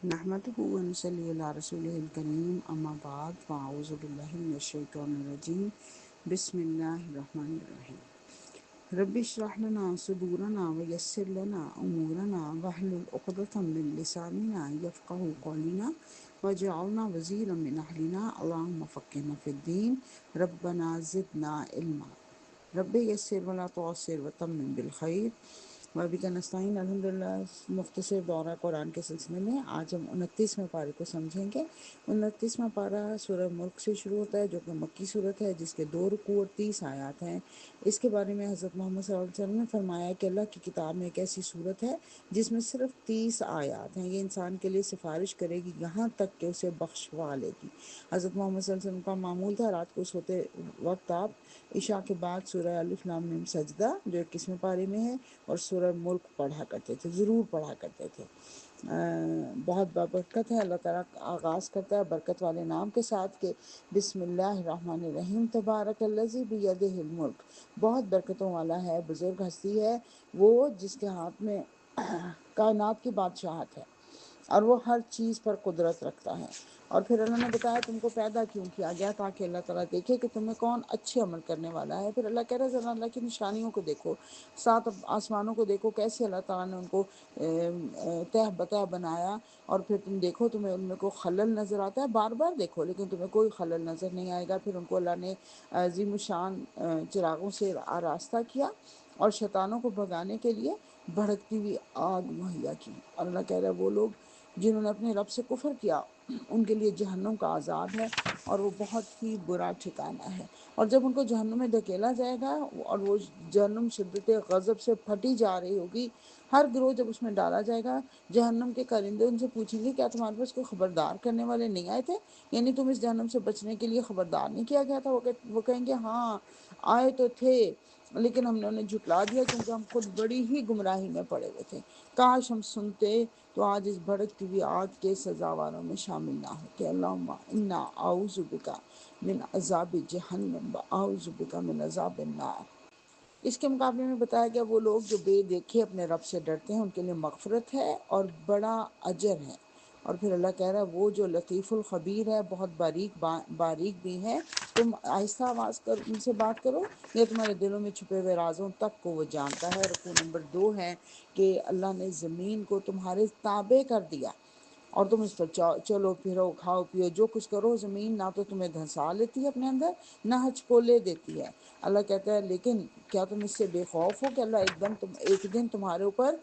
نحمده ونصلي على رسوله الكريم اما بعد فاعوذ بالله من الشيطان الرجيم بسم الله الرحمن الرحيم رب اشرح لنا صدورنا ويسر لنا امورنا واحلل عقدة من لساننا يفقهوا قولنا واجعلنا وزيرا من اهلنا اللهم فقهنا في الدين ربنا زدنا علما رب یسر ولا تعسر وتمم بالخیر وبک نستعین الحمدللہ۔ مختصر دورہ قرآن کے سلسلے میں آج ہم 29ویں پارے کو سمجھیں گے۔ 29واں پارہ سورہ ملک سے شروع ہوتا ہے جو کہ مکی صورت ہے، جس کے 2 رکوع اور 30 آیات ہیں۔ اس کے بارے میں حضرت محمد صلی اللہ علیہ وسلم نے فرمایا کہ اللہ کی کتاب میں ایک ایسی صورت ہے جس میں صرف 30 آیات ہیں، یہ انسان کے لیے سفارش کرے گی یہاں تک کہ اسے بخشوا لے گی۔ حضرت محمد صلی اللہ علیہ وسلم کا معمول تھا رات کو سوتے وقت آپ عشاء کے بعد سورہ الف لام میم سجدہ جو 21ویں پارے میں ہے اور سورہ ملک پڑھا کرتے تھے، ضرور پڑھا کرتے تھے۔ بہت بابرکت ہے۔ اللہ تعالیٰ آغاز کرتا ہے برکت والے نام کے ساتھ کہ بسم اللہ الرحمن الرحیم تبارک الذی بیدہ الملک، بہت برکتوں والا ہے، بزرگ ہستی ہے وہ جس کے ہاتھ میں کائنات کی بادشاہت ہے اور وہ ہر چیز پر قدرت رکھتا ہے۔ اور پھر اللہ نے بتایا تم کو پیدا کیوں کیا گیا، تاکہ اللہ تعالیٰ دیکھے کہ تمہیں کون اچھے عمل کرنے والا ہے۔ پھر اللہ کہہ رہا ہے ذرا اللہ کی نشانیوں کو دیکھو، 7 آسمانوں کو دیکھو، کیسے اللہ تعالیٰ نے ان کو تہ بتہ بنایا، اور پھر تم دیکھو تمہیں ان میں کوئی خلل نظر آتا ہے، بار بار دیکھو لیکن تمہیں کوئی خلل نظر نہیں آئے گا۔ پھر ان کو اللہ نے عظیم الشان چراغوں سے آراستہ کیا اور شیطانوں کو بھگانے کے لیے بھڑکتی ہوئی آگ مہیا کی۔ اور اللہ کہہ رہا ہے وہ لوگ جنہوں نے اپنے رب سے کفر کیا ان کے لیے جہنم کا عذاب ہے اور وہ بہت ہی برا ٹھکانہ ہے۔ اور جب ان کو جہنم میں دھکیلا جائے گا اور وہ جہنم شدت غضب سے پھٹی جا رہی ہوگی، ہر گروہ جب اس میں ڈالا جائے گا، جہنم کے کارندے ان سے پوچھیں گے کیا تمہارے پاس کوئی خبردار کرنے والے نہیں آئے تھے، یعنی تم اس جہنم سے بچنے کے لیے خبردار نہیں کیا گیا تھا؟ وہ کہیں گے ہاں آئے تو تھے لیکن ہم نے انہیں جھٹلا دیا کیونکہ ہم خود بڑی ہی گمراہی میں پڑے ہوئے تھے، کاش ہم سنتے تو آج اس بھڑکتی ہوئی آگ کے سزاواروں میں شامل نہ ہوتے۔ اللہم انا اعوذ بک من عذاب جہنم و اعوذ بک من عذاب النار۔ اس کے مقابلے میں بتایا گیا وہ لوگ جو بے دیکھے اپنے رب سے ڈرتے ہیں ان کے لیے مغفرت ہے اور بڑا اجر ہے۔ اور پھر اللہ کہہ رہا ہے وہ جو لطیف الخبیر ہے، بہت باریک بھی ہے، تم آہستہ آواز کر ان سے بات کرو یا تمہارے دلوں میں چھپے ہوئے رازوں تک کو وہ جانتا ہے۔ رکوع نمبر 2 ہے کہ اللہ نے زمین کو تمہارے تابع کر دیا اور تم اس پر چلو پھرو کھاؤ پیو جو کچھ کرو، زمین نہ تو تمہیں دھنسا لیتی ہے اپنے اندر نہ ہچکولے دیتی ہے۔ اللہ کہتا ہے لیکن کیا تم اس سے بے خوف ہو کہ اللہ ایک دن تمہارے اوپر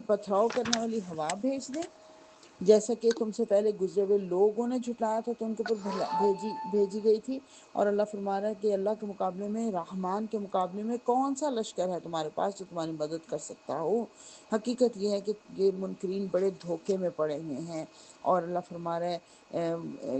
پتھراؤ کرنے والی ہوا بھیج دے، جیسا کہ تم سے پہلے گزرے ہوئے لوگوں نے جھٹلایا تھا تو ان کے اوپر بھیجی گئی تھی۔ اور اللہ فرما رہا ہے کہ اللہ کے مقابلے میں، رحمان کے مقابلے میں کون سا لشکر ہے تمہارے پاس جو تمہاری مدد کر سکتا ہو۔ حقیقت یہ ہے کہ یہ منکرین بڑے دھوکے میں پڑے ہوئے ہیں، اور اللہ فرما رہا ہے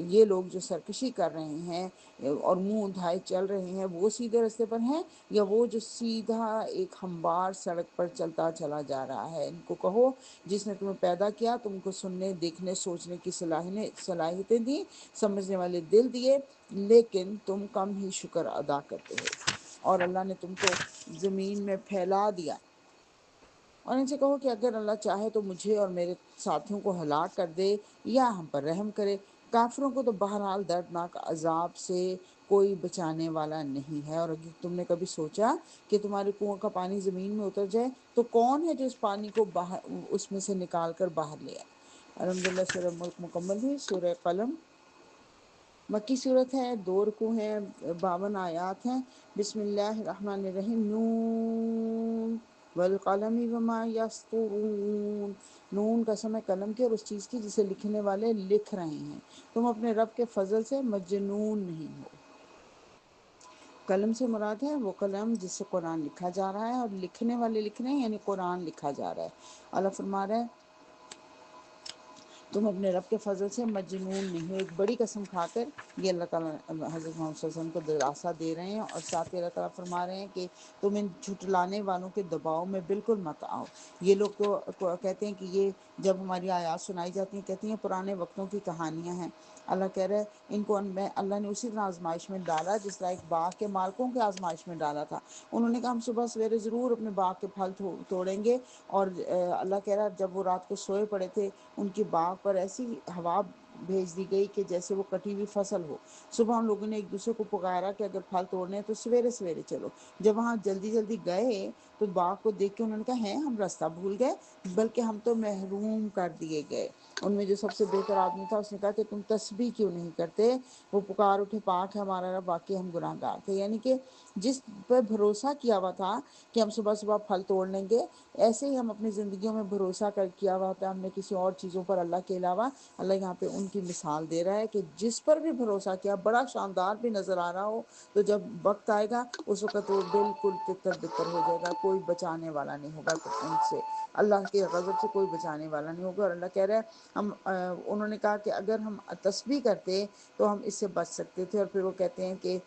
یہ لوگ جو سرکشی کر رہے ہیں اور منہ اٹھائے چل رہے ہیں وہ سیدھے رستے پر ہیں یا وہ جو سیدھا ایک ہموار سڑک پر چلتا چلا جا رہا ہے۔ ان کو کہو جس نے تمہیں پیدا کیا، تم کو سننے دیکھنے سوچنے کی صلاحیتیں دیں، سمجھنے والے دل دیے، لیکن تم کم ہی شکر ادا کرتے ہو۔ اور اللہ نے تم کو زمین میں پھیلا دیا، اور ان سے کہو کہ اگر اللہ چاہے تو مجھے اور میرے ساتھیوں کو ہلاک کر دے یا ہم پر رحم کرے۔ کافروں کو تو بہرحال دردناک عذاب سے کوئی بچانے والا نہیں ہے۔ اور اگر تم نے کبھی سوچا کہ تمہارے کنویں کا پانی زمین میں اتر جائے تو کون ہے جو اس پانی کو اس میں سے نکال کر باہر لے آئے۔ الحمدللہ سورہ ملک مکمل ہوئی۔ سورہ قلم مکی صورت ہے، 2 رکوع ہیں، 52 آیات ہیں۔ بسم اللہ الرحمن الرحیم نون والقلم وما یسطرون، نون قسم ہے قلم کی اور اس چیز کی جسے لکھنے والے لکھ رہے ہیں، تم اپنے رب کے فضل سے مجنون نہیں ہو۔ قلم سے مراد ہے وہ قلم جس سے قرآن لکھا جا رہا ہے، اور لکھنے والے لکھ رہے ہیں یعنی قرآن لکھا جا رہا ہے۔ اللہ فرما رہا ہے تم اپنے رب کے فضل سے مجنون نہیں ہو۔ ایک بڑی قسم کھا کر یہ اللہ تعالیٰ حضرت محمد صلی اللہ علیہ وسلم کو دلاسا دے رہے ہیں، اور ساتھ ہی اللہ تعالیٰ فرما رہے ہیں کہ تم ان جھٹلانے والوں کے دباؤ میں بالکل مت آؤ۔ یہ لوگ تو کہتے ہیں کہ یہ جب ہماری آیات سنائی جاتی ہیں کہتی ہیں پرانے وقتوں کی کہانیاں ہیں۔ اللہ کہہ رہے ہیں ان کو اللہ نے اسی طرح آزمائش میں ڈالا جس طرح ایک باغ کے مالکوں کے آزمائش میں ڈالا تھا۔ انہوں نے کہا ہم صبح سویرے ضرور اپنے باغ کے پھل توڑیں گے، اور اللہ کہہ رہا ہے جب وہ رات کو سوئے پڑے تھے ان کی باغ پر ایسی ہوا بھیج دی گئی کہ جیسے وہ کٹی ہوئی فصل ہو۔ صبح ان لوگوں نے ایک دوسرے کو پکارا کہ اگر پھل توڑنے ہیں تو سویرے سویرے چلو۔ جب وہاں جلدی جلدی گئے تو باغ کو دیکھ کے انہوں نے کہا ہیں ہم راستہ بھول گئے، بلکہ ہم تو محروم کر دیے گئے۔ ان میں جو سب سے بہتر آدمی تھا اس نے کہا کہ تم تسبیح کیوں نہیں کرتے؟ وہ پکار اٹھے، پاک ہے ہمارا رب، واقعی ہم گناہ گار تھے۔ یعنی کہ جس پر بھروسہ کیا ہوا تھا کہ ہم صبح صبح پھل توڑ لیں گے، ایسے ہی ہم اپنی زندگیوں میں بھروسہ کیا ہوا ہوتا ہے ہم نے کسی اور چیزوں پر اللہ کے علاوہ۔ اللہ یہاں پہ ان کی مثال دے رہا ہے کہ جس پر بھی بھروسہ کیا، بڑا شاندار بھی نظر آ رہا ہو، تو جب وقت آئے گا اس وقت وہ بالکل تتر بتر ہو جائے گا، کوئی بچانے والا نہیں ہوگا ان سے، اللہ کے غضب سے کوئی بچانے والا نہیں ہوگا۔ اور اللہ کہہ رہا ہے انہوں نے کہا کہ اگر ہم تسبیح کرتے تو ہم اس سے بچ سکتے تھے۔ اور پھر وہ کہتے ہیں کہ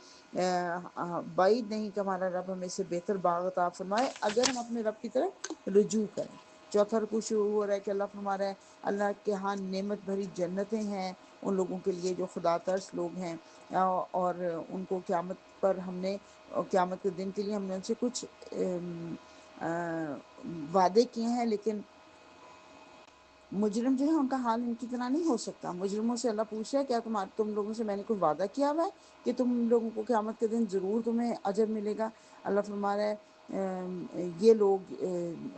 بعید نہیں کہ ہمارا رب ہمیں سے بہتر باغ عطا فرمائے اگر ہم اپنے رب کی طرف رجوع کریں۔ چوتھا رکوع شروع ہو رہا ہے کہ اللہ فرما رہا ہے اللہ کے ہاں نعمت بھری جنتیں ہیں ان لوگوں کے لیے جو خدا ترس لوگ ہیں، اور ان کو قیامت پر ہم نے، قیامت کے دن کے لیے ہم نے ان سے کچھ وعدے کیے ہیں، لیکن مجرم جو ہے ان کا حال ان کی طرح نہیں ہو سکتا۔ مجرموں سے اللہ پوچھ رہا ہے کیا تم لوگوں سے میں نے کوئی وعدہ کیا ہوا ہے کہ تم لوگوں کو قیامت کے دن ضرور تمہیں اجر ملے گا؟ اللہ فرما رہا ہے یہ لوگ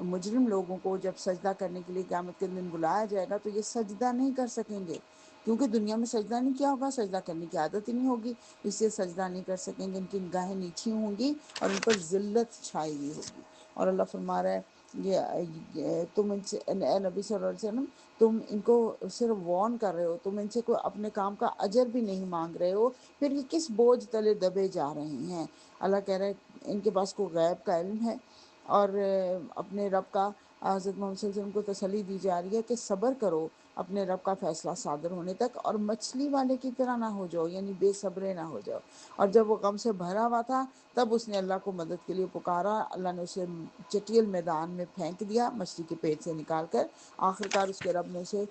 مجرم لوگوں کو جب سجدہ کرنے کے لیے قیامت کے دن بلایا جائے گا تو یہ سجدہ نہیں کر سکیں گے، کیونکہ دنیا میں سجدہ نہیں کیا ہوگا، سجدہ کرنے کی عادت ہی نہیں ہوگی، اس لیے سجدہ نہیں کر سکیں گے، ان کی نگاہیں نیچی ہوں گی اور ان پر ذلت چھائی ہوئی ہوگی۔ اور اللہ فرما رہا ہے تم ان سے، اے نبی صلی اللہ علیہ وسلم، تم ان کو صرف وارن کر رہے ہو، تم ان سے کوئی اپنے کام کا اجر بھی نہیں مانگ رہے ہو، پھر یہ کس بوجھ تلے دبے جا رہے ہیں؟ اللہ کہہ رہا ہے ان کے پاس کوئی غیب کا علم ہے، اور اپنے رب کا، حضرت محمد صلی اللہ علیہ وسلم کو تسلی دی جا رہی ہے کہ صبر کرو اپنے رب کا فیصلہ صادر ہونے تک، اور مچھلی والے کی طرح نہ ہو جاؤ، یعنی بے صبرے نہ ہو جاؤ۔ اور جب وہ غم سے بھرا ہوا تھا تب اس نے اللہ کو مدد کے لیے پکارا، اللہ نے اسے چٹیل میدان میں پھینک دیا مچھلی کے پیٹ سے نکال کر، آخرکار اس کے رب نے اسے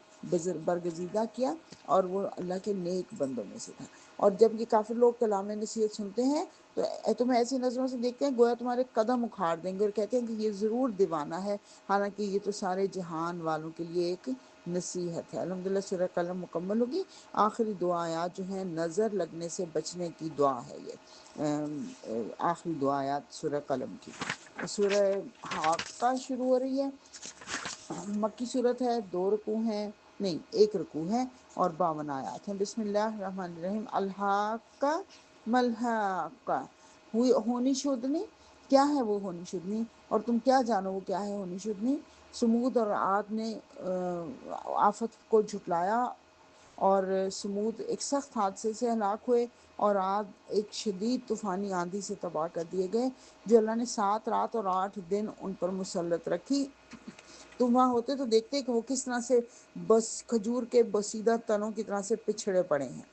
برگزیدہ کیا اور وہ اللہ کے نیک بندوں میں سے تھا۔ اور جب یہ کافر لوگ کلام نصیحت سنتے ہیں تو تمہیں ایسی نظروں سے دیکھتے ہیں گویا تمہارے قدم اکھاڑ دیں گے، اور کہتے ہیں کہ یہ ضرور دیوانہ ہے، حالانکہ یہ تو سارے جہان والوں کے لیے ایک نصیحت ہے۔ الحمدللہ سورہ قلم مکمل ہوگی۔ آخری دعا آیات جو ہیں نظر لگنے سے بچنے کی دعا ہے، یہ آخری دعا آیات سورہ قلم کی۔ سورہ حاقہ شروع ہو رہی ہے، مکی صورت ہے، 2 رکوع ہیں، نہیں 1 رکوع ہے اور 52 آیات ہیں۔ بسم اللہ الرحمن الرحیم۔ الحاقہ ملحقہ، ہونی شدنی، کیا ہے وہ ہونی شدنی، اور تم کیا جانو وہ کیا ہے ہونی شدنی؟ سمود اور عاد نے آفت کو جھٹلایا، اور سمود ایک سخت حادثے سے ہلاک ہوئے، اور عاد ایک شدید طوفانی آندھی سے تباہ کر دیے گئے، جو اللہ نے 7 رات اور 8 دن ان پر مسلط رکھی۔ تم وہاں ہوتے تو دیکھتے کہ وہ کس طرح سے بس کھجور کے بسیدہ تنوں کی طرح سے پچھڑے پڑے ہیں۔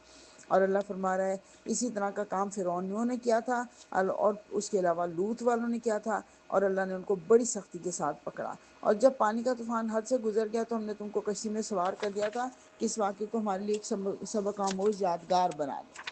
اور اللہ فرما رہا ہے اسی طرح کا کام فرعونیوں نے کیا تھا، اور اس کے علاوہ لوط والوں نے کیا تھا، اور اللہ نے ان کو بڑی سختی کے ساتھ پکڑا۔ اور جب پانی کا طوفان حد سے گزر گیا تو ہم نے تم کو کشتی میں سوار کر دیا تھا کہ اس واقعے کو ہمارے لیے ایک سبق آموز یادگار بنا دے۔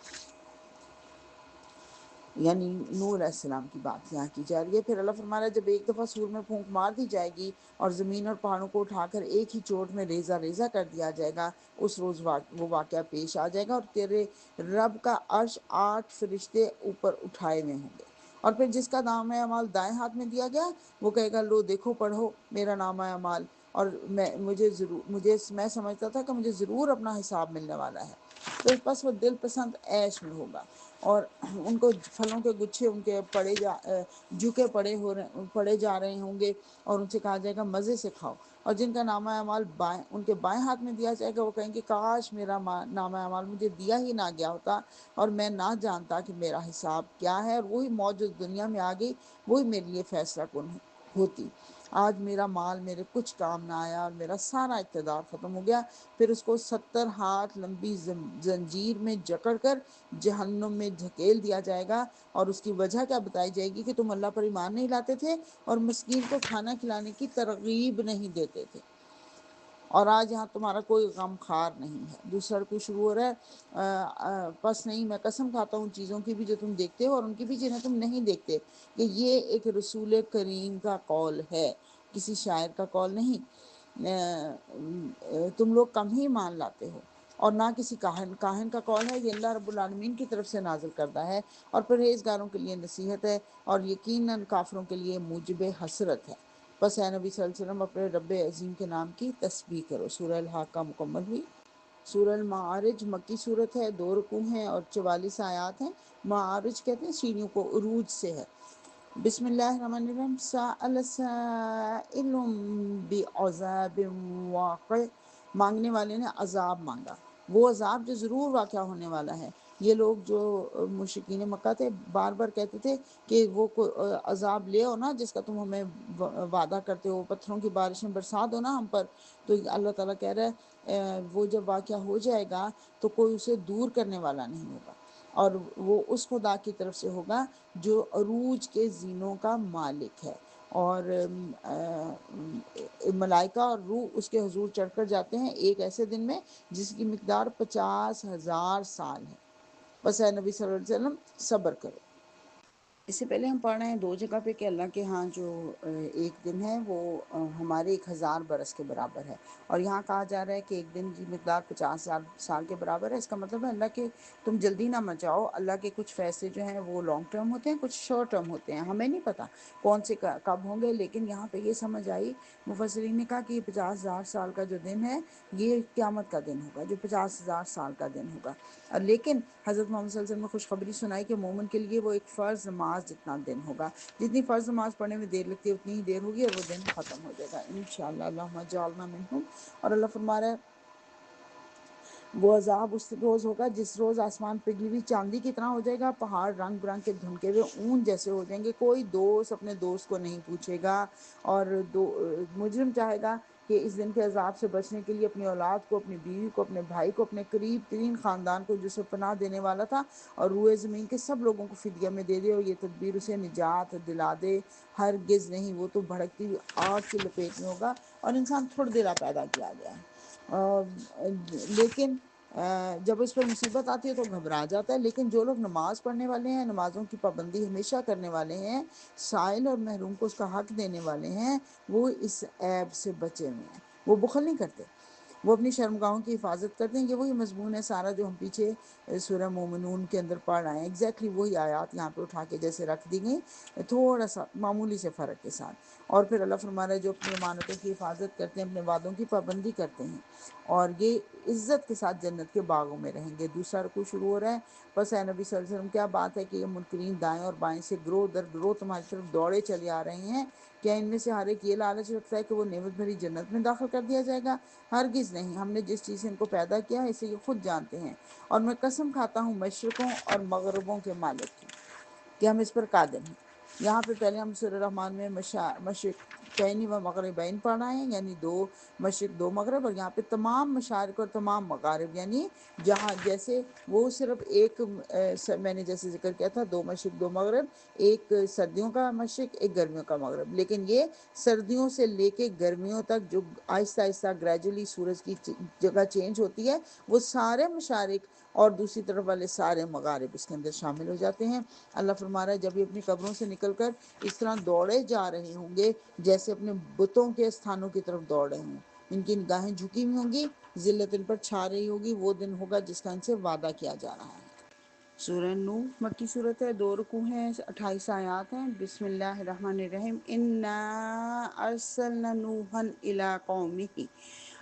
یعنی نوح علیہ السلام کی بات یہاں کی جا رہی ہے۔ پھر اللہ فرما رہا ہے جب ایک دفعہ سور میں پھونک مار دی جائے گی اور زمین اور پہاڑوں کو اٹھا کر ایک ہی چوٹ میں ریزہ ریزہ کر دیا جائے گا، اس روز وہ واقعہ پیش آ جائے گا، اور تیرے رب کا عرش 8 فرشتے اوپر اٹھائے ہوئے ہوں گے، اور پھر جس کا نام اعمال دائیں ہاتھ میں دیا گیا وہ کہے گا لو دیکھو پڑھو میرا نام اعمال، اور میں سمجھتا تھا کہ مجھے ضرور اپنا حساب ملنے والا ہے۔ تو بس وہ دل پسند عیش میں ہوگا، اور ان کو پھلوں کے گچھے ان کے جھکے پڑے جا رہے ہوں گے، اور ان سے کہا جائے گا مزے سے کھاؤ، اور جن کا نامہ اعمال ان کے بائیں ہاتھ میں دیا جائے گا وہ کہیں گے کاش میرا نامہ اعمال مجھے دیا ہی نہ گیا ہوتا اور میں نہ جانتا کہ میرا حساب کیا ہے، اور وہی موت جو دنیا میں آ گئی وہی میرے لیے فیصلہ کن ہوتی۔ آج میرا مال میرے کچھ کام نہ آیا اور میرا سارا اقتدار ختم ہو گیا۔ پھر اس کو 70 ہاتھ لمبی زنجیر میں جکڑ کر جہنم میں دھکیل دیا جائے گا، اور اس کی وجہ کیا بتائی جائے گی کہ تم اللہ پر ایمان نہیں لاتے تھے اور مسکین کو کھانا کھلانے کی ترغیب نہیں دیتے تھے، اور آج یہاں تمہارا کوئی غم خار نہیں ہے۔ دوسرا رکوع شروع ہو رہا ہے، پس نہیں میں قسم کھاتا ہوں چیزوں کی بھی جو تم دیکھتے ہو اور ان کی بھی جنہیں تم نہیں دیکھتے، کہ یہ ایک رسول کریم کا قول ہے، کسی شاعر کا قول نہیں۔ تم لوگ کم ہی مان لاتے ہو، اور نہ کسی کاہن کا قول ہے، یہ اللہ رب العالمین کی طرف سے نازل کردہ ہے، اور پرہیزگاروں کے لیے نصیحت ہے، اور یقیناً کافروں کے لیے موجب حسرت ہے۔ بس اے نبی صلی اللہ علیہ وسلم اپنے رب عظیم کے نام کی تسبیح کرو۔ سورہ الحاقہ مکمل ہوئی۔ سورہ المعارج مکی صورت ہے، 2 رکوع ہیں اور 44 آیات ہیں۔ معارج کہتے ہیں سیڑھیوں کو، عروج سے ہے۔ بسم اللہ الرحمن الرحیم۔ سأل سائل بعذاب واقع، مانگنے والے نے عذاب مانگا، وہ عذاب جو ضرور واقع ہونے والا ہے۔ یہ لوگ جو مشرکین مکہ تھے بار بار کہتے تھے کہ وہ عذاب لے آؤ نا جس کا تم ہمیں وعدہ کرتے ہو، پتھروں کی بارشیں برسا دو نا ہم پر۔ تو اللہ تعالیٰ کہہ رہا ہے وہ جب واقعہ ہو جائے گا تو کوئی اسے دور کرنے والا نہیں ہوگا، اور وہ اس خدا کی طرف سے ہوگا جو عروج کے زینوں کا مالک ہے، اور ملائکہ اور روح اس کے حضور چڑھ کر جاتے ہیں ایک ایسے دن میں جس کی مقدار 50,000 سال ہے۔ بس اے نبی صلی اللہ علیہ وسلم صبر کرو۔ اس سے پہلے ہم پڑھ رہے ہیں 2 جگہ پہ کہ اللہ کے ہاں جو ایک دن ہے وہ ہمارے 1000 برس کے برابر ہے، اور یہاں کہا جا رہا ہے کہ ایک دن کی مقدار 50,000 سال کے برابر ہے۔ اس کا مطلب ہے اللہ کے تم جلدی نہ مچاؤ، اللہ کے کچھ فیصلے جو ہیں وہ لانگ ٹرم ہوتے ہیں، کچھ شارٹ ٹرم ہوتے ہیں، ہمیں نہیں پتہ کون سے کب ہوں گے، لیکن یہاں پہ یہ سمجھ آئی، مفسرین نے کہا کہ یہ 50,000 سال کا جو دن ہے یہ قیامت کا دن ہوگا، جو 50,000 سال کا دن ہوگا۔ لیکن حضرت محمد صلی اللہ علیہ وسلم نے خوشخبری سنائی کہ مومن کے لیے وہ ایک فرض نماز جتنا دن ہوگا، جتنی فرض نماز پڑھنے میں دیر لگتی ہے اتنی ہی دیر ہوگی اور وہ دن ختم ہو جائے گا انشاءاللہ۔ اللہم اجعلنا منہم۔ اور اللہ فرما رہا ہے وہ عذاب اس روز ہوگا جس روز آسمان پگھلی ہوئی چاندی کی طرح ہو جائے گا، پہاڑ رنگ برنگ کے دھنکے ہوئے اون جیسے ہو جائیں گے، کوئی دوست اپنے دوست کو نہیں پوچھے گا، اور مجرم چاہے گا کہ اس دن کے عذاب سے بچنے کے لیے اپنی اولاد کو، اپنی بیوی کو، اپنے بھائی کو، اپنے قریب ترین خاندان کو جسے پناہ دینے والا تھا اور روئے زمین کے سب لوگوں کو فدیہ میں دے دے، اور یہ تدبیر اسے نجات دلا دے۔ ہرگز نہیں، وہ تو بھڑکتی ہوئی آگ کی لپیٹ میں ہوگا، اور انسان تھوڑی دیر پیدا کیا گیا ہے، لیکن جب اس پر مصیبت آتی ہے تو گھبرا جاتا ہے۔ لیکن جو لوگ نماز پڑھنے والے ہیں، نمازوں کی پابندی ہمیشہ کرنے والے ہیں، سائل اور محروم کو اس کا حق دینے والے ہیں، وہ اس عیب سے بچے ہوئے ہیں، وہ بخل نہیں کرتے، وہ اپنی شرمگاہوں کی حفاظت کرتے ہیں۔ یہ وہی مضمون ہے سارا جو ہم پیچھے سورہ مومنون کے اندر پڑھ رہے ہیں، ایگزیکٹلی وہی آیات یہاں پہ اٹھا کے جیسے رکھ دی گئیں، تھوڑا سا معمولی سے فرق کے ساتھ۔ اور پھر اللہ فرما رہا ہے جو اپنی امانتوں کی حفاظت کرتے ہیں، اپنے وعدوں کی پابندی کرتے ہیں، اور یہ عزت کے ساتھ جنت کے باغوں میں رہیں گے۔ دوسرا رکوع شروع ہو رہا ہے۔ بس اے نبی صلی اللہ علیہ وسلم کیا بات ہے کہ یہ منکرین دائیں اور بائیں سے گروہ در گروہ تمہاری طرف دوڑے چلے آ رہے ہیں، کیا ان میں سے ہر ایک یہ لالچ رکھتا ہے کہ وہ نعمت بھری جنت میں داخل کر دیا جائے گا؟ ہرگز نہیں، ہم نے جس چیز سے ان کو پیدا کیا ہے اسے یہ خود جانتے ہیں، اور میں قسم کھاتا ہوں مشرقوں اور مغربوں کے مالک کی کہ ہم اس پر قادر ہیں۔ یہاں پہ پہلے ہم سورہ رحمان میں مشرقین و مغربین پڑھ رہے ہیں، یعنی 2 مشرق 2 مغرب، اور یہاں پہ تمام مشارق اور تمام مغارب، یعنی جہاں جیسے وہ صرف ایک میں نے جیسے ذکر کیا تھا 2 مشرق 2 مغرب، ایک سردیوں کا مشرق ایک گرمیوں کا مغرب، لیکن یہ سردیوں سے لے کے گرمیوں تک جو آہستہ آہستہ گریجولی سورج کی جگہ چینج ہوتی ہے، وہ سارے مشارق اور دوسری طرف والے سارے مغارب اس کے اندر شامل ہو جاتے ہیں۔ اللہ فرما رہا ہے جب یہ اپنی قبروں سے نکل کر اس طرح دوڑے جا رہے ہوں گے جیسے اپنے بتوں کے استھانوں کی طرف دوڑ رہے ہوں، ان کی نگاہیں جھکی ہوئی ہوں گی، ذلت ان پر چھا رہی ہوگی، وہ دن ہوگا جس کا ان سے وعدہ کیا جا رہا ہے۔ سورہ نوح مکی صورت ہے، 2 رکوع ہیں، 28 آیات ہیں۔ بسم اللہ الرحمن الرحیم۔ انا ارسلنا نوحا الی قومہ،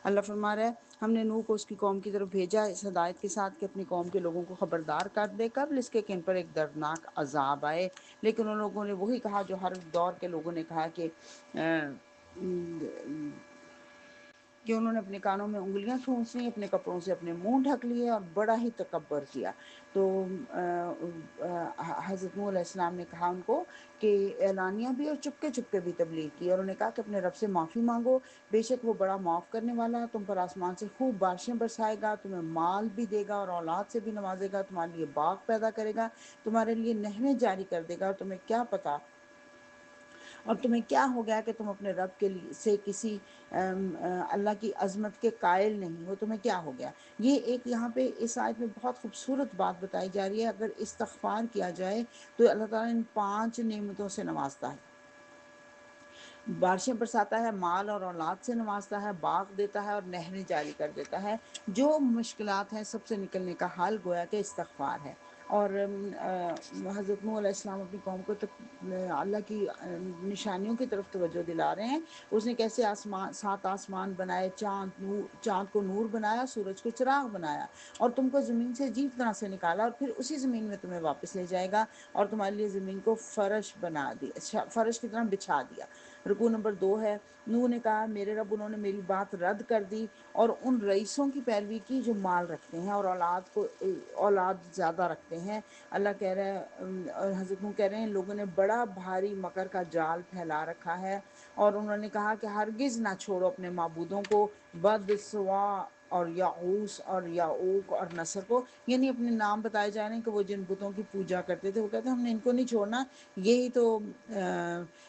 اللہ فرما رہا ہے ہم نے نوح کو اس کی قوم کی طرف بھیجا اس ہدایت کے ساتھ کہ اپنی قوم کے لوگوں کو خبردار کر دے، قبل اس کے کہ ان پر ایک دردناک عذاب آئے۔ لیکن ان لوگوں نے وہی کہا جو ہر دور کے لوگوں نے کہا کہ انہوں نے اپنے کانوں میں انگلیاں ٹھونس لیں، اپنے کپڑوں سے اپنے منہ ڈھک لیے اور بڑا ہی تکبر کیا۔ تو حضرت نوح علیہ السلام نے کہا ان کو کہ اعلانیہ بھی اور چپکے چپکے بھی تبلیغ کی، اور انہوں نے کہا کہ اپنے رب سے معافی مانگو، بے شک وہ بڑا معاف کرنے والا ہے، تم پر آسمان سے خوب بارشیں برسائے گا، تمہیں مال بھی دے گا اور اولاد سے بھی نوازے گا، تمہارے لیے باغ پیدا کرے گا، تمہارے لیے نہریں جاری کر دے گا، اور تمہیں کیا پتا، اور تمہیں کیا ہو گیا کہ تم اپنے رب کے سے کسی اللہ کی عظمت کے قائل نہیں ہو، تمہیں کیا ہو گیا۔ یہ ایک یہاں پہ اس آیت میں بہت خوبصورت بات بتائی جا رہی ہے، اگر استغفار کیا جائے تو اللہ تعالیٰ ان 5 نعمتوں سے نوازتا ہے۔ بارشیں برساتا ہے، مال اور اولاد سے نوازتا ہے، باغ دیتا ہے اور نہریں جاری کر دیتا ہے۔ جو مشکلات ہیں سب سے نکلنے کا حل گویا کہ استغفار ہے۔ اور حضرت نوح علیہ السلام اپنی قوم کو اللہ کی نشانیوں کی طرف توجہ دلا رہے ہیں۔ اس نے کیسے سات آسمان بنائے، چاند کو نور بنایا، سورج کو چراغ بنایا، اور تم کو زمین سے عجیب طرح سے نکالا، اور پھر اسی زمین میں تمہیں واپس لے جائے گا، اور تمہارے لیے زمین کو فرش بنا دیا، فرش کی طرح بچھا دیا۔ رکوع نمبر 2 ہے، نوح نے کہا میرے رب انہوں نے میری بات رد کر دی اور ان رئیسوں کی پیروی کی جو مال رکھتے ہیں اور اولاد زیادہ رکھتے ہیں۔ اللہ کہہ رہا ہے، حضرت نوح کہہ رہے ہیں لوگوں نے بڑا بھاری مکر کا جال پھیلا رکھا ہے، اور انہوں نے کہا کہ ہرگز نہ چھوڑو اپنے معبودوں کو، بد سوا اور یعوس اور یعوق اور نصر کو، یعنی اپنے نام بتائے جا رہے ہیں کہ وہ جن بتوں کی پوجا کرتے تھے، وہ کہتے ہیں ہم نے ان کو نہیں چھوڑنا، یہی تو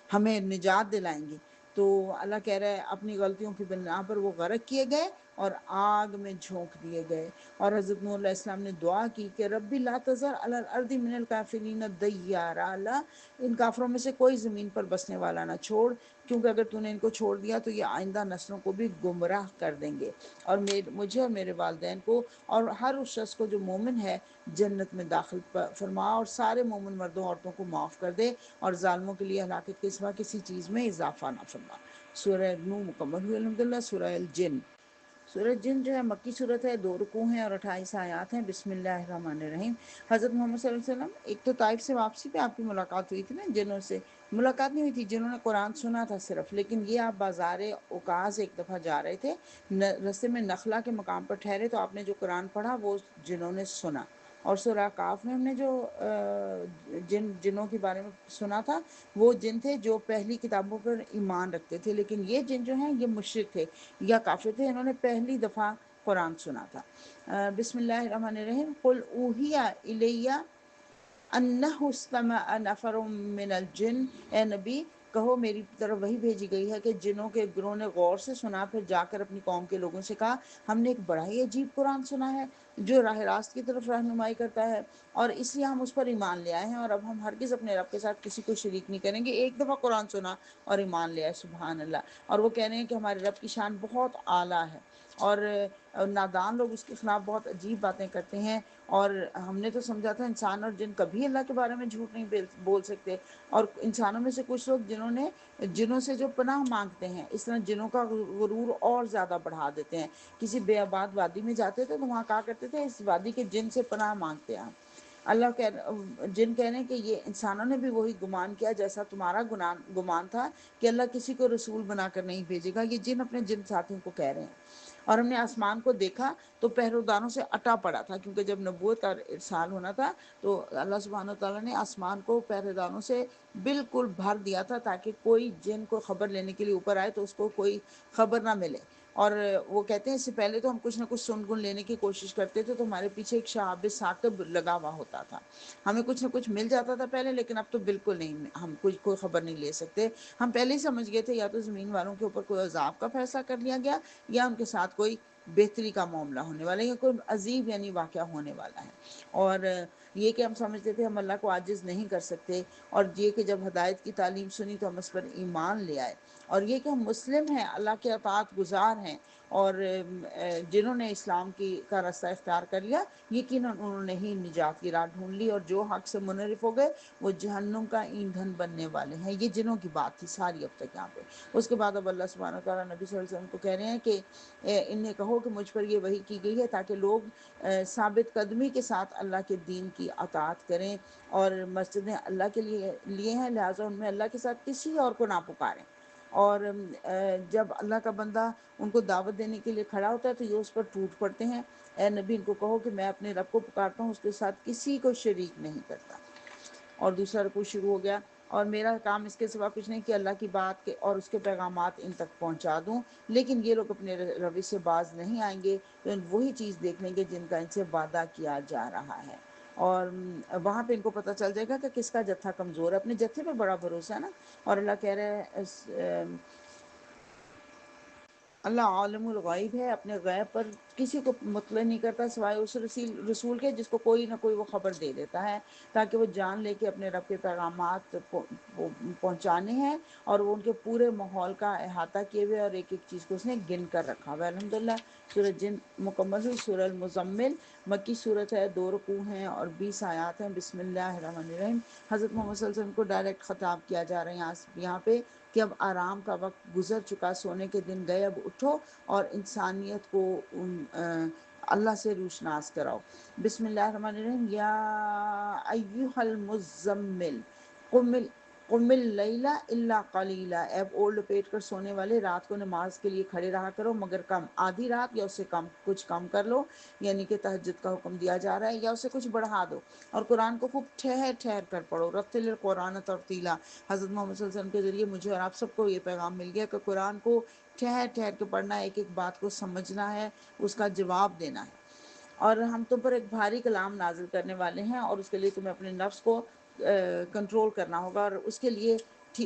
ہمیں نجات دلائیں گے۔ تو اللہ کہہ رہا ہے اپنی غلطیوں کی بنا پر وہ غرق کیے گئے اور آگ میں جھونک دیے گئے۔ اور حضرت نوح علیہ السلام نے دعا کی کہ ربی لا تذر علی الارض من الکافرین دیارا، اللہ ان کافروں میں سے کوئی زمین پر بسنے والا نہ چھوڑ، کیونکہ اگر تو نے ان کو چھوڑ دیا تو یہ آئندہ نسلوں کو بھی گمراہ کر دیں گے، اور مجھے اور میرے والدین کو اور ہر اس شخص کو جو مومن ہے جنت میں داخل فرما، اور سارے مومن مردوں عورتوں کو معاف کر دے، اور ظالموں کے لیے ہلاکت کے سوا کسی چیز میں اضافہ نہ فرما۔ سورہ نوح مکمل ہوئی الحمدللہ۔ سورہ الجن، سورہ جن جو ہے مکی صورت ہے، 2 رکوع ہیں اور 28 آیات ہیں۔ بسم اللہ الرحمن الرحیم۔ حضرت محمد صلی اللہ علیہ وسلم، ایک تو طائف سے واپسی پہ آپ کی ملاقات ہوئی تھی نا، جنوں سے ملاقات نہیں ہوئی تھی، جنہوں نے قرآن سنا تھا صرف، لیکن یہ آپ بازار اوکاز ایک دفعہ جا رہے تھے، رستے میں نخلا کے مقام پر ٹھہرے تو آپ نے جو قرآن پڑھا وہ جنہوں نے سنا۔ اور سورہ کاف میں ہم نے جو جنوں کے بارے میں سنا تھا، وہ جن تھے جو پہلی کتابوں پر ایمان رکھتے تھے، لیکن یہ جن جو ہیں یہ مشرک تھے یا کافر تھے، انہوں نے پہلی دفعہ قرآن سنا تھا۔ بسم اللہ الرحمن الرحیم۔ قل اوحی الی انہ استمع نفر من الجن، اے نبی کہو میری طرف وہی بھیجی گئی ہے کہ جنوں کے گروہ نے غور سے سنا، پھر جا کر اپنی قوم کے لوگوں سے کہا ہم نے ایک بڑا ہی عجیب قرآن سنا ہے جو راہ راست کی طرف رہنمائی کرتا ہے، اور اس لیے ہم اس پر ایمان لے آئے ہیں، اور اب ہم ہرگز اپنے رب کے ساتھ کسی کو شریک نہیں کریں گے۔ ایک دفعہ قرآن سنا اور ایمان لے آئے، سبحان اللہ۔ اور وہ کہہ رہے ہیں کہ ہمارے رب کی شان بہت اعلیٰ ہے، اور نادان لوگ اس کے خلاف بہت عجیب باتیں کرتے ہیں، اور ہم نے تو سمجھا تھا انسان اور جن کبھی اللہ کے بارے میں جھوٹ نہیں بول سکتے، اور انسانوں میں سے کچھ لوگ جنوں سے جو پناہ مانگتے ہیں، اس طرح جنوں کا غرور اور زیادہ بڑھا دیتے ہیں۔ کسی بے آباد وادی میں جاتے تھے تو وہاں کہا کرتے تھے اس وادی کے جن سے پناہ مانگتے ہیں۔ جن کہنے کہ یہ انسانوں نے بھی وہی گمان کیا جیسا تمہارا گمان تھا کہ اللہ کسی کو رسول بنا کر نہیں بھیجے گا، یہ جن اپنے جن ساتھیوں کو کہہ رہے ہیں۔ اور ہم نے آسمان کو دیکھا تو پہروداروں سے اٹا پڑا تھا، کیونکہ جب نبوت کا ارسال ہونا تھا تو اللہ سبحانہ وتعالیٰ نے آسمان کو پہروداروں سے بالکل بھر دیا تھا، تاکہ کوئی جن کو خبر لینے کے لیے اوپر آئے تو اس کو کوئی خبر نہ ملے۔ اور وہ کہتے ہیں اس سے پہلے تو ہم کچھ نہ کچھ سن گن لینے کی کوشش کرتے تھے تو ہمارے پیچھے ایک شہاب ثاقب لگا ہوا ہوتا تھا، ہمیں کچھ نہ کچھ مل جاتا تھا پہلے، لیکن اب تو بالکل نہیں، ہم کوئی خبر نہیں لے سکتے۔ ہم پہلے ہی سمجھ گئے تھے یا تو زمین والوں کے اوپر کوئی عذاب کا فیصلہ کر لیا گیا، یا ان کے ساتھ کوئی بہتری کا معاملہ ہونے والا ہے، یا کوئی عجیب یعنی واقعہ ہونے والا ہے۔ اور یہ کہ ہم سمجھتے تھے ہم اللہ کو عاجز نہیں کر سکتے، اور یہ کہ جب ہدایت کی تعلیم سنی تو ہم اس پر ایمان لے آئے، اور یہ کہ ہم مسلم ہیں، اللہ کے اطاعت گزار ہیں، اور جنہوں نے اسلام کا راستہ اختیار کر لیا یقیناً انہوں نے ہی نجات کی راہ ڈھونڈ لی، اور جو حق سے منحرف ہو گئے وہ جہنم کا ایندھن بننے والے ہیں۔ یہ جنوں کی بات تھی ساری اب تک یہاں پہ۔ اس کے بعد اب اللہ سبحانہ وتعالیٰ نبی صلی اللہ علیہ وسلم کو کہہ رہے ہیں کہ انہیں کہو کہ مجھ پر یہ وحی کی گئی ہے تاکہ لوگ ثابت قدمی کے ساتھ اللہ کے دین کی اطاعت کریں، اور مسجدیں اللہ کے لیے ہیں، لہٰذا ان میں اللہ کے ساتھ کسی اور کو نہ پکاریں۔ اور جب اللہ کا بندہ ان کو دعوت دینے کے لیے کھڑا ہوتا ہے تو یہ اس پر ٹوٹ پڑتے ہیں۔ اے نبی ان کو کہو کہ میں اپنے رب کو پکارتا ہوں، اس کے ساتھ کسی کو شریک نہیں کرتا۔ اور دوسرا رکوع شروع ہو گیا، اور میرا کام اس کے سوا کچھ نہیں کہ اللہ کی بات کے اور اس کے پیغامات ان تک پہنچا دوں، لیکن یہ لوگ اپنے روش سے باز نہیں آئیں گے تو وہی چیز دیکھ لیں گے جن کا ان سے وعدہ کیا جا رہا ہے۔ اور وہاں پہ ان کو پتہ چل جائے گا کہ کس کا جتھا کمزور ہے، اپنے جتھے پہ بڑا بھروسہ ہے نا۔ اور اللہ کہہ رہے ہیں اللہ عالم الغیب ہے، اپنے غیب پر کسی کو مطلع نہیں کرتا سوائے اس رسول کے جس کو کوئی نہ کوئی وہ خبر دے دیتا ہے، تاکہ وہ جان لے کے اپنے رب کے پیغامات پہنچانے ہیں، اور وہ ان کے پورے ماحول کا احاطہ کیے ہوئے، اور ایک ایک چیز کو اس نے گن کر رکھا ہوا ہے۔ الحمدللہ سورہ جن مکمل ہوئی۔ سورہ المزمل مکی صورت ہے، 2 رکوع ہیں اور 20 آیات ہیں۔ بسم اللہ الرحمن الرحیم۔ حضرت محمد صلی اللہ علیہ وسلم کو ڈائریکٹ خطاب کیا جا رہا ہے یہاں پہ کہ اب آرام کا وقت گزر چکا، سونے کے دن گئے، اب اٹھو اور انسانیت کو اللہ سے روشناس کراؤ۔ بسم اللہ الرحمن الرحیم۔ یا ایہا المزمل قم اللیل الا قلیلا، اے اوڑھ لپیٹ کر سونے والے، رات کو نماز کے لیے کھڑے رہا کرو مگر کم، آدھی رات یا اس سے کم، کچھ کم کر لو، یعنی کہ تہجد کا حکم دیا جا رہا ہے، یا اسے کچھ بڑھا دو، اور قرآن کو خوب ٹھہر ٹھہر کر پڑھو۔ رتل القرآن ترتیلا، حضرت محمد صلی اللہ علیہ وسلم کے ذریعے مجھے اور آپ سب کو یہ پیغام مل گیا کہ قرآن کو ٹھہر ٹھہر کے پڑھنا ہے، ایک ایک بات کو سمجھنا ہے، اس کا جواب دینا ہے۔ اور ہم تم پر ایک بھاری کلام نازل کرنے والے ہیں، اور اس کے لیے تمہیں اپنے نفس کو کنٹرول کرنا ہوگا، اور اس کے لیے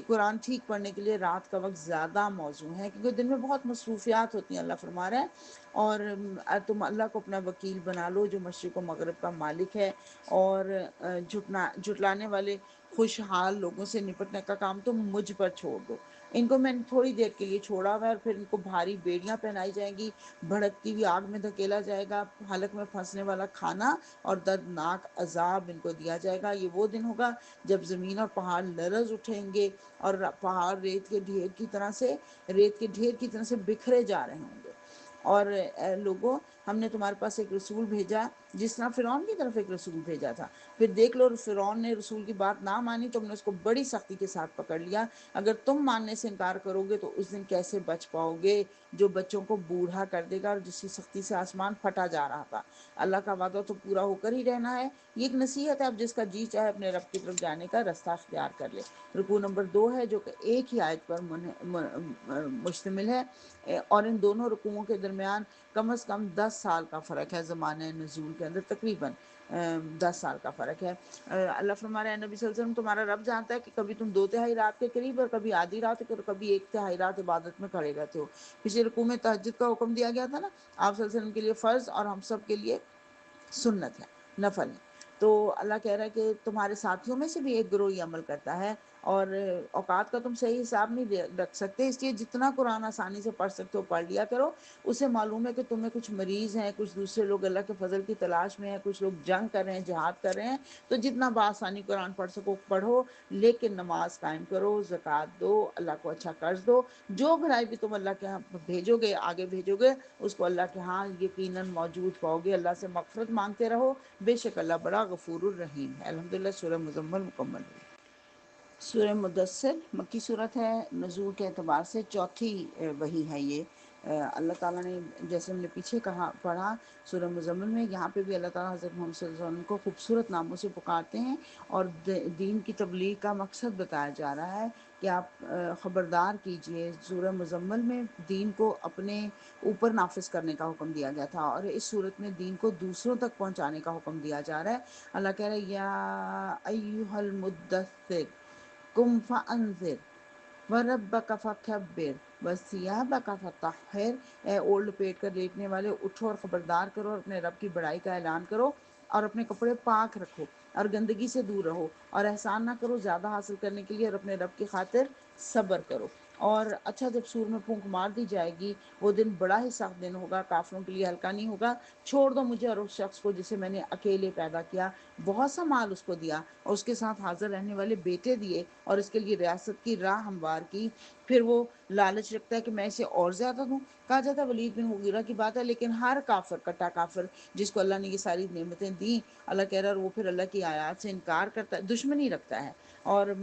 قرآن ٹھیک پڑھنے کے لیے رات کا وقت زیادہ موزوں ہے، کیونکہ دن میں بہت مصروفیات ہوتی ہیں، اللہ فرما رہا ہے، اور تم اللہ کو اپنا وکیل بنا لو جو مشرق و مغرب کا مالک ہے، اور جھٹلانے والے خوشحال لوگوں سے نپٹنے کا کام تم مجھ پر چھوڑ دو۔ ان کو میں نے تھوڑی دیر کے لیے چھوڑا ہوا ہے، اور پھر ان کو بھاری بیڑیاں پہنائی جائیں گی، بھڑکتی ہوئی آگ میں دھکیلا جائے گا، حلق میں پھنسنے والا کھانا اور دردناک عذاب ان کو دیا جائے گا۔ یہ وہ دن ہوگا جب زمین اور پہاڑ لرز اٹھیں گے، اور پہاڑ ریت کے ڈھیر کی طرح سے بکھرے جا رہے ہوں گے۔ اور اے لوگوں، ہم نے تمہارے پاس ایک رسول بھیجا جس طرح فرعون کی طرف ایک رسول بھیجا تھا، پھر دیکھ لو فرعون نے رسول کی بات نہ مانی تو ہم نے اس کو بڑی سختی کے ساتھ پکڑ لیا، اگر تم ماننے سے انکار کرو گے تو اس دن کیسے بچ پاؤ گے جو بچوں کو بوڑھا کر دے گا، اور جس کی سختی سے آسمان پھٹا جا رہا تھا۔ اللہ کا وعدہ تو پورا ہو کر ہی رہنا ہے۔ یہ ایک نصیحت ہے، اب جس کا جی چاہے اپنے رب کی طرف جانے کا رستہ اختیار کر لے۔ رکوع نمبر 2 ہے جو کہ ایک ہی آیت پر مشتمل ہے، اور ان دونوں رکوعوں کے درمیان کم از کم 10 سال کا فرق ہے، زمانہ نزول کے اندر تقریباً 10 سال کا فرق ہے۔ اللہ فرما رہے ہیں نبی صلی اللہ علیہ وسلم تمہارا رب جانتا ہے کہ کبھی تم 2/3 رات کے قریب، اور کبھی آدھی رات اور کبھی 1/3 رات عبادت میں کھڑے رہتے ہو۔ پچھلے رکوع میں تہجد کا حکم دیا گیا تھا نا، آپ صلی اللہ علیہ وسلم کے لیے فرض اور ہم سب کے لیے سنت ہے، نفل ہے۔ تو اللہ کہہ رہا ہے کہ تمہارے ساتھیوں میں سے بھی ایک گروہ یہ عمل کرتا ہے، اور اوقات کا تم صحیح حساب نہیں رکھ سکتے، اس لیے جتنا قرآن آسانی سے پڑھ سکتے ہو پڑھ لیا کرو۔ اسے معلوم ہے کہ تمہیں کچھ مریض ہیں، کچھ دوسرے لوگ اللہ کے فضل کی تلاش میں ہیں، کچھ لوگ جنگ کر رہے ہیں، جہاد کر رہے ہیں، تو جتنا بآسانی قرآن پڑھ سکو پڑھو، لیکن نماز قائم کرو، زکوٰۃ دو، اللہ کو اچھا قرض دو، جو بھلائی بھی تم اللہ کے ہاں بھیجو گے، آگے بھیجو گے، اس کو اللہ کے ہاں یقیناً موجود پاؤ گے۔ اللہ سے مغفرت مانگتے رہو، بے شک اللہ بڑا غفور الرحیم ہے۔ الحمدللہ سورہ مزمل مکمل ہوئی۔ سورہ مدثر مکی صورت ہے، نزول کے اعتبار سے چوتھی وحی ہے یہ۔ اللہ تعالیٰ نے جیسے ہم نے پیچھے کہا پڑھا سورہ مزمل میں، یہاں پہ بھی اللہ تعالیٰ حضرت محمد صلی اللہ علیہ وسلم کو خوبصورت ناموں سے پکارتے ہیں، اور دین کی تبلیغ کا مقصد بتایا جا رہا ہے کہ آپ خبردار کیجئے۔ سورہ مزمل میں دین کو اپنے اوپر نافذ کرنے کا حکم دیا گیا تھا، اور اس صورت میں دین کو دوسروں تک پہنچانے کا حکم دیا جا رہا ہے۔ اللہ کہہ رہا ہے یا ایھا المدثر قم فانذر وربک فکبر وثیابک فطہر، اے اوڑھ لپیٹ کر لیٹنے والے، اٹھو اور خبردار کرو، اور اپنے رب کی بڑائی کا اعلان کرو، اور اپنے کپڑے پاک رکھو، اور گندگی سے دور رہو، اور احسان نہ کرو زیادہ حاصل کرنے کے لیے، اور اپنے رب کی خاطر صبر کرو۔ اور اچھا، جب سور میں پھونک مار دی جائے گی، وہ دن بڑا ہی سخت دن ہوگا، کافروں کے لیے ہلکا نہیں ہوگا۔ چھوڑ دو مجھے اور اس شخص کو جسے میں نے اکیلے پیدا کیا، بہت سا مال اس کو دیا، اور اس کے ساتھ حاضر رہنے والے بیٹے دیے، اور اس کے لیے ریاست کی راہ ہموار کی، پھر وہ لالچ رکھتا ہے کہ میں اسے اور زیادہ دوں۔ کہا جاتا ہے ولید بن مغیرہ کی بات ہے، لیکن ہر کافر، کٹا کافر جس کو اللہ نے یہ ساری نعمتیں دیں، اللہ کہہ رہا ہے، اور وہ پھر اللہ کی آیات سے انکار کرتا ہے، دشمنی رکھتا ہے، اور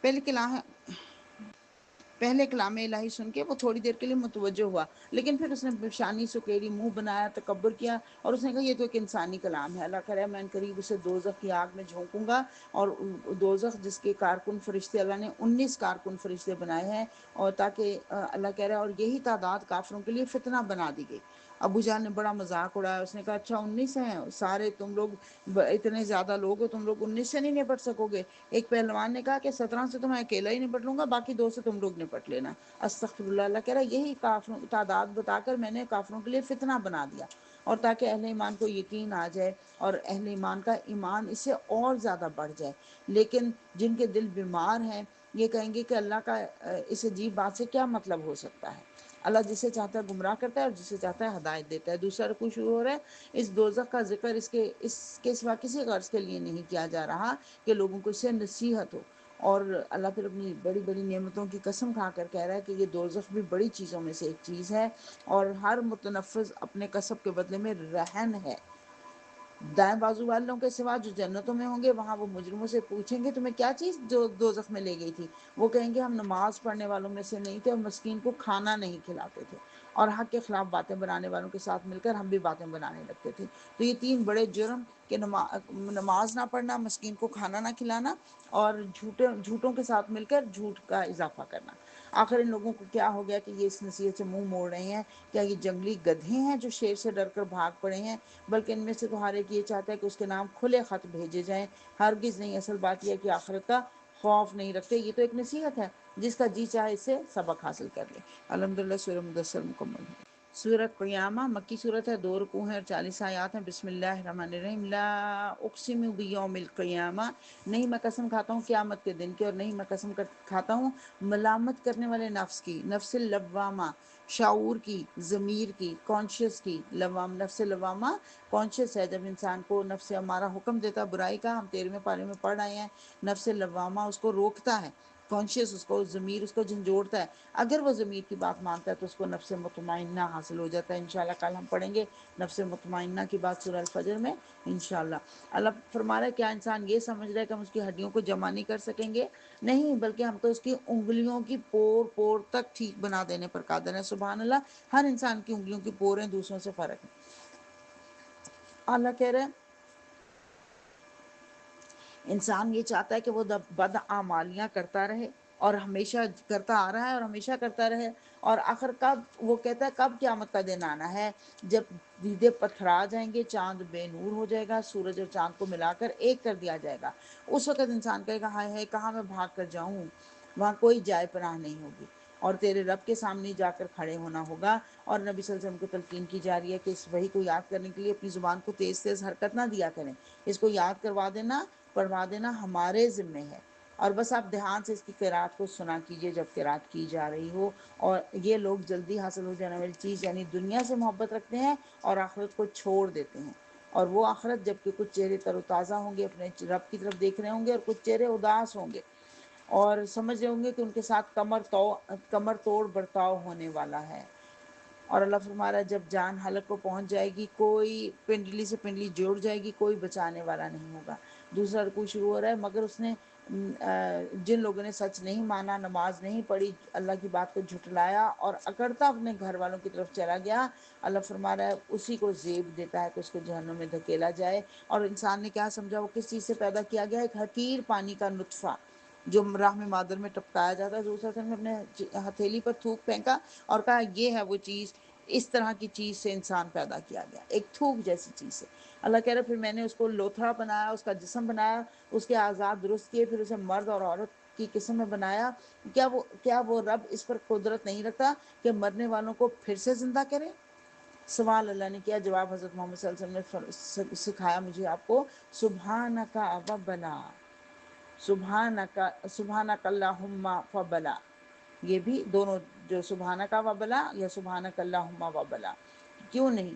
پہلے کلام الہی سن کے وہ تھوڑی دیر کے لیے متوجہ ہوا، لیکن پھر اس نے شانی سکیڑی، منہ بنایا، تکبر کیا، اور اس نے کہا یہ تو ایک انسانی کلام ہے۔ اللہ کہہ رہا ہے میں ان قریب اسے دوزخ کی آگ میں جھونکوں گا، اور دوزخ جس کے کارکن فرشتے، اللہ نے 19 کارکن فرشتے بنائے ہیں، اور تاکہ اللہ کہہ رہا ہے اور یہی تعداد کافروں کے لیے فتنہ بنا دی گئی۔ ابو جہل نے بڑا مذاق اڑایا، اس نے کہا اچھا 19 ہیں، سارے تم لوگ اتنے زیادہ لوگ ہو، تم لوگ 19 سے نہیں نپٹ سکو گے۔ ایک پہلوان نے کہا کہ 17 سے تو میں اکیلا ہی نپٹ لوں گا، باقی 2 سے تم لوگ نپٹ نپٹ لینا۔ استغفر اللہ، اللہ کہہ رہا ہے یہی کافروں تعداد بتا کر میں نے کافروں کے لیے فتنہ بنا دیا، اور تاکہ اہل ایمان کو یقین آ جائے اور اہل ایمان کا ایمان اس سے اور زیادہ بڑھ جائے۔ لیکن جن کے دل بیمار ہیں یہ کہیں گے کہ اللہ کا اس عجیب بات سے کیا مطلب ہو سکتا ہے۔ اللہ جسے چاہتا ہے گمراہ کرتا ہے اور جسے چاہتا ہے ہدایت دیتا ہے۔ دوسرا رکوع شروع ہو رہا ہے، اس دوزخ کا ذکر اس کے سوا کسی غرض کے لیے نہیں کیا جا رہا کہ لوگوں کو اس سے نصیحت ہو۔ اور اللہ پھر اپنی بڑی بڑی نعمتوں کی قسم کھا کر کہہ رہا ہے کہ یہ دوزخ بھی بڑی چیزوں میں سے ایک چیز ہے، اور ہر متنفذ اپنے کسب کے بدلے میں رہن ہے۔ دائیں بازو والوں کے سوا جو جنتوں میں ہوں گے وہاں وہ مجرموں سے پوچھیں گے تمہیں کیا چیز جو دوزخ میں لے گئی تھی؟ وہ کہیں گے ہم نماز پڑھنے والوں میں سے نہیں تھے اور مسکین کو کھانا نہیں کھلاتے تھے، اور حق کے خلاف باتیں بنانے والوں کے ساتھ مل کر ہم بھی باتیں بنانے لگتے تھے۔ تو یہ تین بڑے جرم کہ نماز نہ پڑھنا، مسکین کو کھانا نہ کھلانا، اور جھوٹوں کے ساتھ مل کر جھوٹ کا اضافہ کرنا۔ آخر ان لوگوں کو کیا ہو گیا کہ یہ اس نصیحت سے منہ موڑ رہے ہیں؟ کیا یہ جنگلی گدھے ہیں جو شیر سے ڈر کر بھاگ پڑے ہیں؟ بلکہ ان میں سے تو ہر ایک یہ چاہتا ہے کہ اس کے نام کھلے خط بھیجے جائیں۔ ہرگز نہیں، اصل بات یہ ہے کہ آخرت کا خوف نہیں رکھتے۔ یہ تو ایک نصیحت ہے، جس کا جی چاہے اس سے سبق حاصل کر لے۔ الحمدللہ سورہ مدثر مکمل ہے۔ سورہ قیامہ مکی صورت ہے، 2 رکوع ہیں اور 40 آیات ہیں۔ بسم اللہ الرحمن الرحیم۔ لا اقسم بیوم القیامہ، نہیں میں قسم کھاتا ہوں قیامت کے دن کی، اور نہیں میں قسم کھاتا ہوں ملامت کرنے والے نفس کی، نفس اللوامہ، شعور کی، ضمیر کی، کانشیس کی۔ لوام، نفس لوامہ کانشیس ہے، جب انسان کو نفس ہمارا حکم دیتا برائی کا، ہم 13ویں پارے میں پڑھ رہے ہیں، نفس لوامہ اس کو روکتا ہے، کانشیس اس کو، ضمیر اس کو جھنجھوڑتا ہے۔ اگر وہ ضمیر کی بات مانتا ہے تو اس کو نفس مطمئنہ حاصل ہو جاتا ہے۔ انشاءاللہ کل ہم پڑھیں گے نفس مطمئنہ کی بات سورہ الفجر میں انشاءاللہ۔ اللہ فرما رہا ہے کیا انسان یہ سمجھ رہا ہے کہ ہم اس کی ہڈیوں کو جمع نہیں کر سکیں گے؟ نہیں، بلکہ ہم تو اس کی انگلیوں کی پور پور تک ٹھیک بنا دینے پر قادر ہیں۔ سبحان اللہ، ہر انسان کی انگلیوں کی پوریں دوسروں سے فرق ہیں۔ اللہ کہہ رہے ہیں انسان یہ چاہتا ہے کہ وہ بدعمالیاں کرتا رہے، اور ہمیشہ کرتا آ رہا ہے اور ہمیشہ کرتا رہے، اور آخر کب وہ کہتا ہے کب قیامت کا دن آنا ہے؟ جب دیدے پتھرا جائیں گے، چاند بے نور ہو جائے گا، سورج اور چاند کو ملا کر ایک کر دیا جائے گا۔ اس وقت انسان کہے گا ہائے ہائے کہاں میں بھاگ کر جاؤں، وہاں کوئی جائے پناہ نہیں ہوگی، اور تیرے رب کے سامنے جا کر کھڑے ہونا ہوگا۔ اور نبی صلی اللہ علیہ وسلم کو تلقین کی جا رہی ہے کہ اس وحی کو یاد کرنے کے لیے اپنی زبان کو تیز تیز حرکت نہ دیا کریں، اس کو یاد کروا دینا، پڑھوا دینا ہمارے ذمے ہے، اور بس آپ دھیان سے اس کی قرات کو سنا کیجئے جب قرات کی جا رہی ہو۔ اور یہ لوگ جلدی حاصل ہو جانے والی چیز یعنی دنیا سے محبت رکھتے ہیں اور آخرت کو چھوڑ دیتے ہیں، اور وہ آخرت جب کہ کچھ چہرے تر و تازہ ہوں گے، اپنے رب کی طرف دیکھ رہے ہوں گے، اور کچھ چہرے اداس ہوں گے، اور سمجھ رہے ہوں گے کہ ان کے ساتھ کمر توڑ برتاؤ ہونے والا ہے۔ اور اللہ فرما رہا ہے جب جان حلق کو پہنچ جائے گی، کوئی پنڈلی سے پنڈلی جوڑ جائے گی، کوئی بچانے والا نہیں ہوگا۔ دوسرا رکوع شروع ہو رہا ہے، مگر اس نے جن لوگوں نے سچ نہیں مانا، نماز نہیں پڑھی، اللہ کی بات کو جھٹلایا اور اکڑتا اپنے گھر والوں کی طرف چلا گیا، اللہ فرما رہا ہے اسی کو زیب دیتا ہے کہ اس کو جہنم میں دھکیلا جائے۔ اور انسان نے کیا سمجھا وہ کس چیز سے پیدا کیا گیا؟ ایک حقیر پانی کا نطفہ جو راہ میں مادر میں ٹپکایا جاتا ہے۔ دوسرا نے اپنے ہتھیلی پر تھوک پھینکا اور کہا یہ ہے وہ چیز، اس طرح کی چیز سے انسان پیدا کیا گیا، ایک تھوک جیسی چیز سے۔ اللہ کہہ رہا ہے پھر میں نے اس کو لوتھڑا بنایا، اس کا جسم بنایا، اس کے اعضاء درست کیے، پھر اسے مرد اور عورت کی قسم میں بنایا۔ کیا وہ رب اس پر قدرت نہیں رکھتا کہ مرنے والوں کو پھر سے زندہ کرے؟ سوال اللہ نے کیا، جواب حضرت محمد صلی اللہ علیہ وسلم نے سکھایا مجھے آپ کو، سبحانک وبلا، سبحانک اللہم فبلا، یہ بھی دونوں، جو سبحانک وبلا یا سبحانک اللہم وبلا، کیوں نہیں؟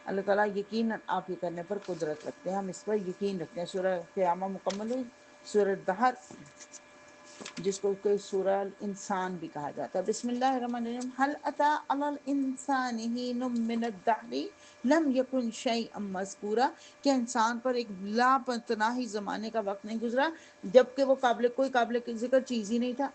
اللہ تعالیٰ یقیناً آپ یہ کرنے پر قدرت رکھتے ہیں، ہم اس پر یقین رکھتے ہیں۔ سورہ قیامہ مکمل ہوئی۔ سورہ دہر، جس کو کوئی سورہ الانسان بھی کہا جاتا ہے۔ بسم اللہ الرحمن الرحیم۔ هل اتى على الانسان حين من الدهر لم يكن شيئا مذکورا، کہ انسان پر ایک لاپتناہی زمانے کا وقت نہیں گزرا جبکہ وہ کوئی قابل ذکر چیز ہی نہیں تھا۔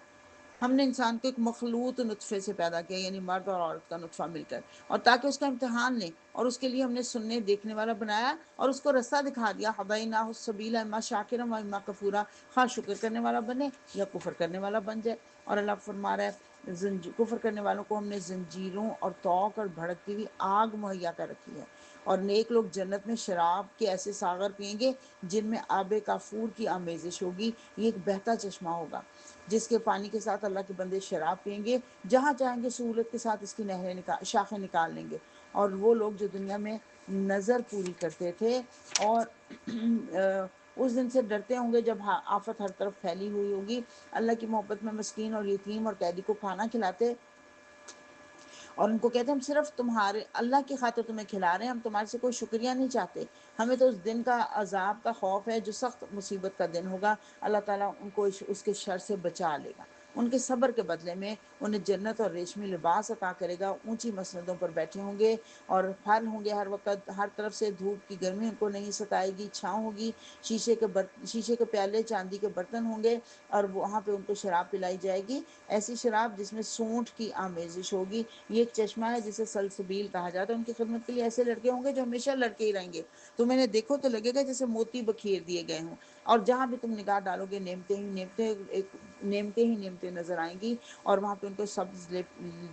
ہم نے انسان کو ایک مخلوط نطفے سے پیدا کیا، یعنی مرد اور عورت کا نطفہ مل کر، اور تاکہ اس کا امتحان لیں، اور اس کے لیے ہم نے سننے دیکھنے والا بنایا اور اس کو رستہ دکھا دیا۔ ہدیناہ السبیل اما شاکرا و اما کفورا، خواہ شکر کرنے والا بنے یا کفر کرنے والا بن جائے۔ اور اللہ فرما رہا ہے کفر کرنے والوں کو ہم نے زنجیروں اور توق اور بھڑکتی ہوئی آگ مہیا کر رکھی ہے، اور نیک لوگ جنت میں شراب کے ایسے ساغر پئیں گے جن میں آب کافور کی آمیزش ہوگی، یہ ایک بہتا چشمہ ہوگا جس کے پانی کے ساتھ اللہ کے بندے شراب پئیں گے، جہاں چاہیں گے سہولت کے ساتھ اس کی نہریں شاخیں نکال لیں گے۔ اور وہ لوگ جو دنیا میں نظر پوری کرتے تھے اور اس دن سے ڈرتے ہوں گے جب آفت ہر طرف پھیلی ہوئی ہوگی، اللہ کی محبت میں مسکین اور یتیم اور قیدی کو کھانا کھلاتے اور ان کو کہتے ہیں ہم صرف تمہارے اللہ کی خاطر تمہیں کھلا رہے ہیں، ہم تمہارے سے کوئی شکریہ نہیں چاہتے، ہمیں تو اس دن کا عذاب کا خوف ہے جو سخت مصیبت کا دن ہوگا، اللہ تعالیٰ ان کو اس کے شر سے بچا لے گا۔ ان کے صبر کے بدلے میں انہیں جنت اور ریشمی لباس عطا کرے گا، اونچی مسندوں پر بیٹھے ہوں گے اور پھل ہوں گے ہر وقت، ہر طرف سے دھوپ کی گرمی ان کو نہیں ستائے گی، چھاؤں ہوگی، شیشے کے پیالے چاندی کے برتن ہوں گے اور وہاں پہ ان کو شراب پلائی جائے گی، ایسی شراب جس میں سونٹ کی آمیزش ہوگی۔ یہ ایک چشمہ ہے جسے سلسبیل کہا جاتا ہے، ان کی خدمت کے لیے ایسے لڑکے ہوں گے جو ہمیشہ لڑکے ہی رہیں گے، تم انہیں دیکھو تو لگے گا جیسے موتی بکھیر دیے گئے ہوں، اور جہاں بھی تم نگاہ ڈالو گے نعمتیں ہی نعمتیں نظر آئیں گی، اور وہاں پہ ان کو سبز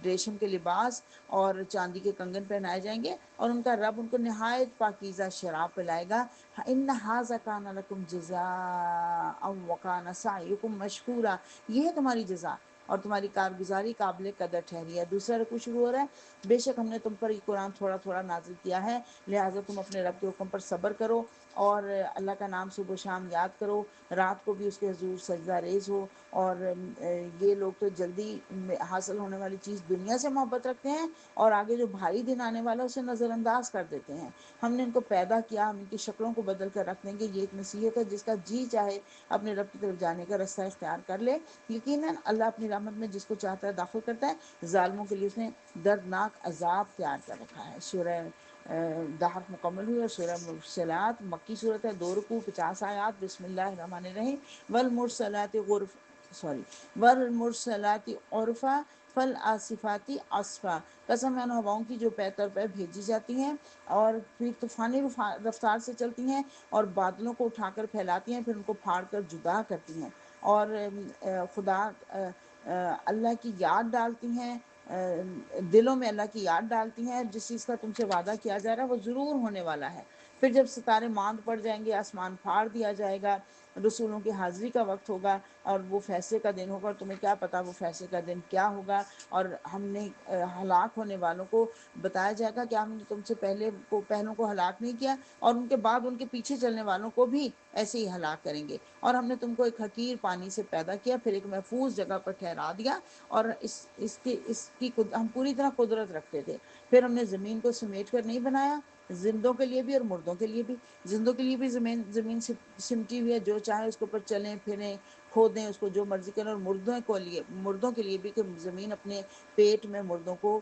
ریشم کے لباس اور چاندی کے کنگن پہنائے جائیں گے، اور ان کا رب ان کو نہایت پاکیزہ شراب پلائے گا۔ ان ھذا کان لکم جزاء وکان سعیکم مشکورا، یہ ہے تمہاری جزا اور تمہاری کارگزاری قابل قدر ٹھہری ہے۔ دوسرا رکوع شروع ہو رہا ہے، بے شک ہم نے تم پر یہ قرآن تھوڑا تھوڑا نازل کیا ہے، لہٰذا تم اپنے رب کے حکم پر صبر کرو اور اللہ کا نام صبح و شام یاد کرو، رات کو بھی اس کے حضور سجدہ ریز ہو، اور یہ لوگ تو جلدی حاصل ہونے والی چیز دنیا سے محبت رکھتے ہیں اور آگے جو بھاری دن آنے والا ہے اسے نظر انداز کر دیتے ہیں۔ ہم نے ان کو پیدا کیا، ہم ان کی شکلوں کو بدل کر رکھ دیں گے، یہ ایک نصیحت ہے جس کا جی چاہے اپنے رب کی طرف جانے کا رستہ اختیار کر لے، یقیناً اللہ اپنی رحمت میں جس کو چاہتا ہے داخل کرتا ہے، ظالموں کے لیے اس نے دردناک عذاب تیار کر رکھا ہے۔ سورہ دہر مکمل ہوئی، اور سورہ مرسلات مکی صورت ہے، 2 رکوع 50 آیات۔ بسم اللہ الرحمن الرحیم۔ والمرسلات عرفا فالعاصفات عصفا، قسم ہے ان ہواؤں کی جو پے در پے بھیجی جاتی ہیں اور پھر طوفانی رفتار سے چلتی ہیں اور بادلوں کو اٹھا کر پھیلاتی ہیں، پھر ان کو پھاڑ کر جدا کرتی ہیں، اور خدا اللہ کی یاد ڈالتی ہیں، دلوں میں اللہ کی یاد ڈالتی ہیں، جس چیز کا تم سے وعدہ کیا جا رہا ہے وہ ضرور ہونے والا ہے۔ پھر جب ستارے ماند پڑ جائیں گے، آسمان پھاڑ دیا جائے گا، رسولوں کی حاضری کا وقت ہوگا اور وہ فیصلے کا دن ہوگا، اور تمہیں کیا پتا وہ فیصلے کا دن کیا ہوگا، اور ہم نے ہلاک ہونے والوں کو بتایا جائے گا کہ ہم نے تم سے پہلوں کو ہلاک نہیں کیا، اور ان کے بعد ان کے پیچھے چلنے والوں کو بھی ایسے ہی ہلاک کریں گے، اور ہم نے تم کو ایک حقیر پانی سے پیدا کیا، پھر ایک محفوظ جگہ پر ٹھہرا دیا، اور ہم پوری طرح قدرت رکھتے تھے، پھر ہم نے زمین کو سمیٹ کر نہیں بنایا، زندوں کے لیے بھی اور مردوں کے لیے بھی، زندوں کے لیے بھی زمین سمٹی ہوئی ہے، جو چاہے اس کے اوپر چلیں پھریں کھودیں اس کو جو مرضی کریں، اور مردوں کے لیے بھی کہ زمین اپنے پیٹ میں مردوں کو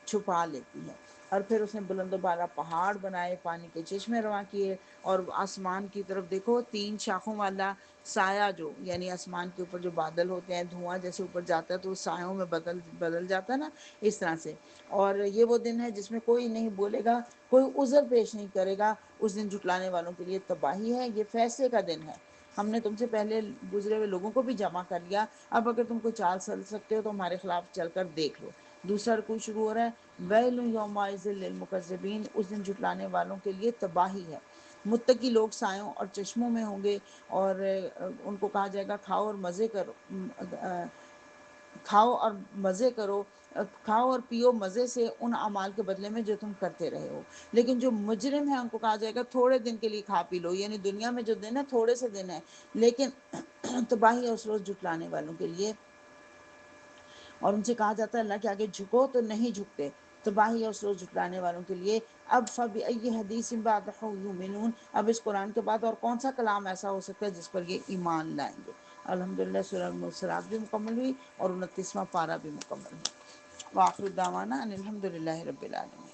چھپا لیتی ہے، اور پھر اس نے بلند و بالا پہاڑ بنائے، پانی کے چشمے رواں کیے، اور آسمان کی طرف دیکھو 3 شاخوں والا سایہ، جو یعنی آسمان کے اوپر جو بادل ہوتے ہیں دھواں جیسے اوپر جاتا ہے تو وہ سایوں میں بدل جاتا ہے نا، اس طرح سے، اور یہ وہ دن ہے جس میں کوئی نہیں بولے گا، کوئی عذر پیش نہیں کرے گا، اس دن جھٹلانے والوں کے لیے تباہی ہے، یہ فیصلے کا دن ہے، ہم نے تم سے پہلے گزرے ہوئے لوگوں کو بھی جمع کر لیا، اب اگر تم کو چال چل سکتے ہو تو ہمارے خلاف چل کر دیکھ لو۔ دوسرا رکوع شروع ہو رہا ہے، ویل یومئذ للمکذبین، اس دن جھٹلانے والوں کے لیے تباہی ہے۔ متقی لوگ سایوں اور چشموں میں ہوں گے، اور ان کو کہا جائے گا کھاؤ اور پیو مزے سے ان اعمال کے بدلے میں جو تم کرتے رہے ہو، لیکن جو مجرم ہے ان کو کہا جائے گا تھوڑے دن کے لیے کھا پی لو، یعنی دنیا میں جو دن ہے تھوڑے سے دن ہے، لیکن تباہی ہے اس روز جھٹلانے والوں کے لیے، اور ان سے کہا جاتا ہے اللہ کے آگے جھکو تو نہیں جھکتے، تباہی ہے اس روز جھٹلانے والوں کے لیے۔ اب فبأي حدیث بعدہ یؤمنون، اب اس قرآن کے بعد اور کون سا کلام ایسا ہو سکتا ہے جس پر یہ ایمان لائیں گے۔ الحمدللہ سورہ المرسلات بھی مکمل ہوئی اور 29واں پارہ بھی مکمل ہوئی۔ وآخر دعوانا ان الحمدللہ رب العالمین۔